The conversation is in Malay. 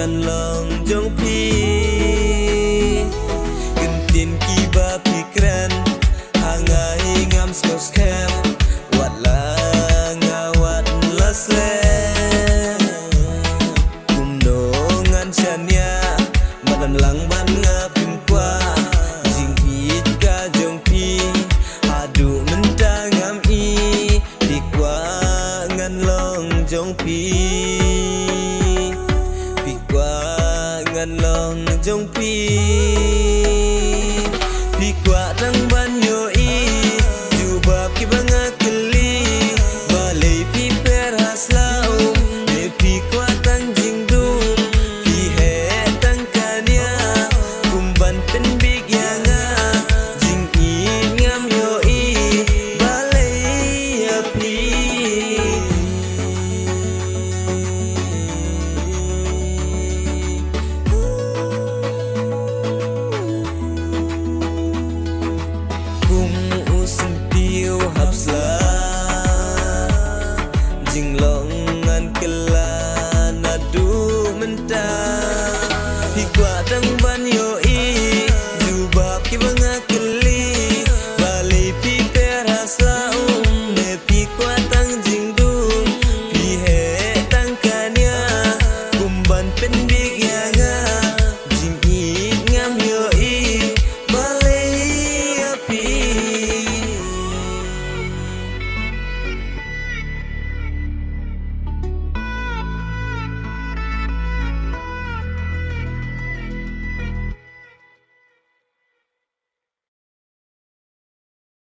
ngàn lòng trong pi gần tiền ki ba pikran hangai ngam skoskem wala ngawat lasle kumno ngan chania madan lang ban ngapin kwa jing hit ka jong pi hadu mentang ngam i dikwa ngan long jong pi ngan lòng trong pi